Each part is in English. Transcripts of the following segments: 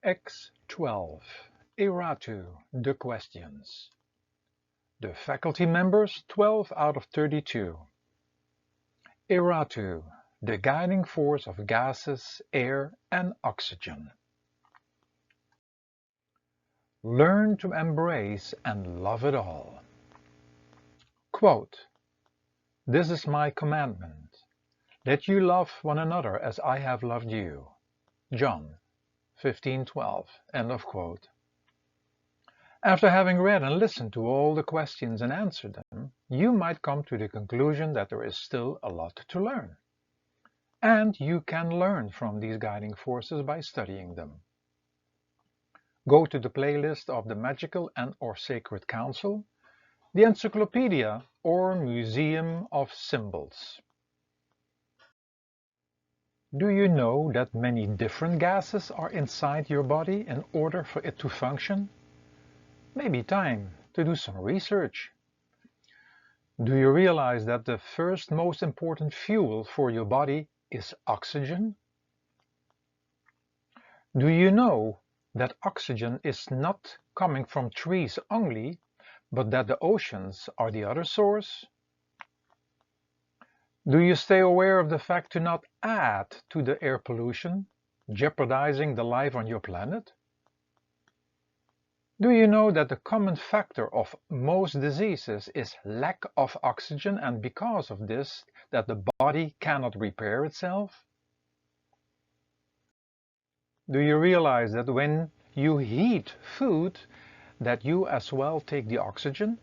X12 Airatu the Questions. The faculty members 12 out of 32. Airatu, the guiding force of gases, air and oxygen. Learn to embrace and love it all. Quote, "This is my commandment, that you love one another as I have loved you." John 15:12. End of quote. After having read and listened to all the questions and answered them, you might come to the conclusion that there is still a lot to learn. And you can learn from these guiding forces by studying them. Go to the playlist of the Magical and/or Sacred Council, the Encyclopedia, or Museum of Symbols. Do you know that many different gases are inside your body in order for it to function? Maybe time to do some research. Do you realize that the first most important fuel for your body is oxygen? Do you know that oxygen is not coming from trees only, but that the oceans are the other source? Do you stay aware of the fact to not add to the air pollution, jeopardizing the life on your planet? Do you know that the common factor of most diseases is lack of oxygen, and because of this, that the body cannot repair itself? Do you realize that when you heat food, that you as well take the oxygen?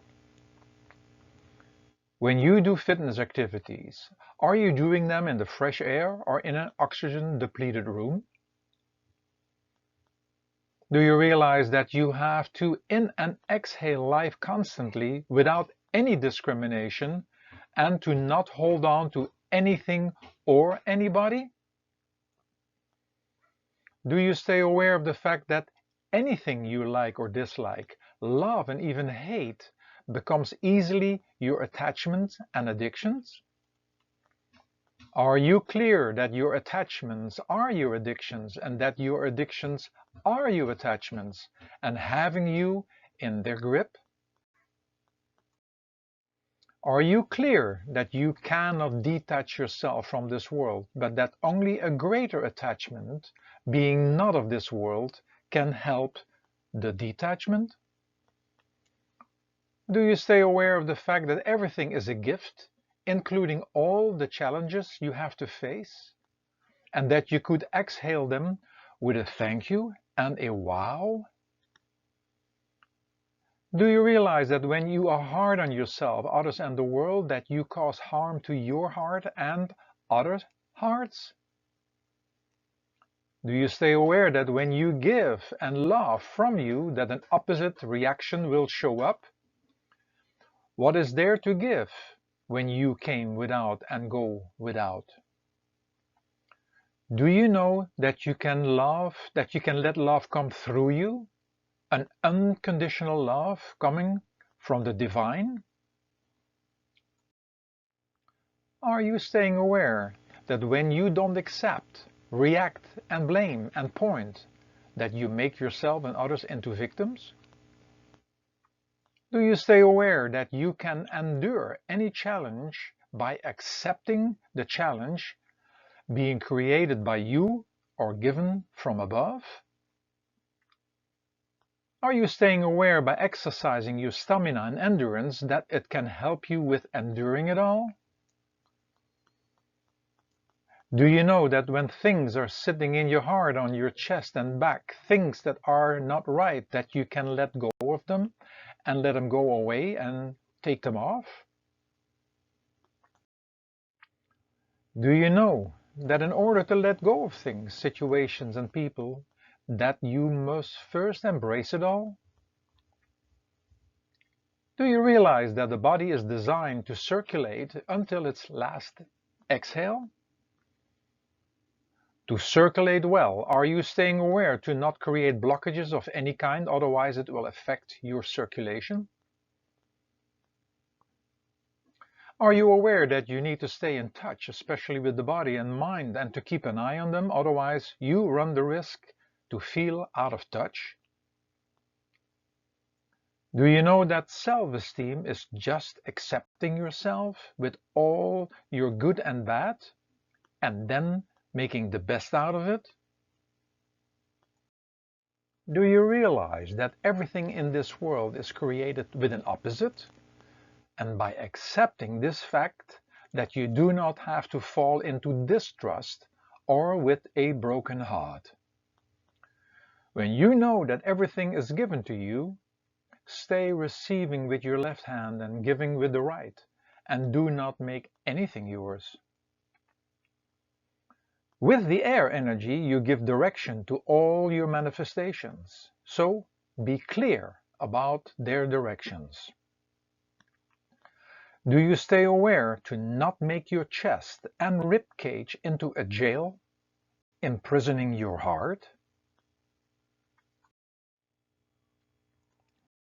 When you do fitness activities, are you doing them in the fresh air or in an oxygen-depleted room? Do you realize that you have to in and exhale life constantly without any discrimination and to not hold on to anything or anybody? Do you stay aware of the fact that anything you like or dislike, love and even hate becomes easily your attachments and addictions? Are you clear that your attachments are your addictions and that your addictions are your attachments and having you in their grip? Are you clear that you cannot detach yourself from this world, but that only a greater attachment, being not of this world, can help the detachment? Do you stay aware of the fact that everything is a gift, including all the challenges you have to face, and that you could exhale them with a thank you and a wow? Do you realize that when you are hard on yourself, others and the world, that you cause harm to your heart and other hearts? Do you stay aware that when you give and love from you, that an opposite reaction will show up? What is there to give when you came without and go without? Do you know that you can love, that you can let love come through you? An unconditional love coming from the divine? Are you staying aware that when you don't accept, react and blame and point, that you make yourself and others into victims? Do you stay aware that you can endure any challenge by accepting the challenge being created by you or given from above? Are you staying aware by exercising your stamina and endurance that it can help you with enduring it all? Do you know that when things are sitting in your heart, on your chest and back, things that are not right, that you can let go of them and let them go away and take them off? Do you know that in order to let go of things, situations and people, that you must first embrace it all? Do you realize that the body is designed to circulate until its last exhale? To circulate well, are you staying aware to not create blockages of any kind, otherwise it will affect your circulation? Are you aware that you need to stay in touch, especially with the body and mind, and to keep an eye on them, otherwise you run the risk to feel out of touch? Do you know that self-esteem is just accepting yourself with all your good and bad, and then making the best out of it? Do you realize that everything in this world is created with an opposite? And by accepting this fact that you do not have to fall into distrust or with a broken heart. When you know that everything is given to you, stay receiving with your left hand and giving with the right, and do not make anything yours. With the air energy, you give direction to all your manifestations, so be clear about their directions. Do you stay aware to not make your chest and rib cage into a jail, imprisoning your heart?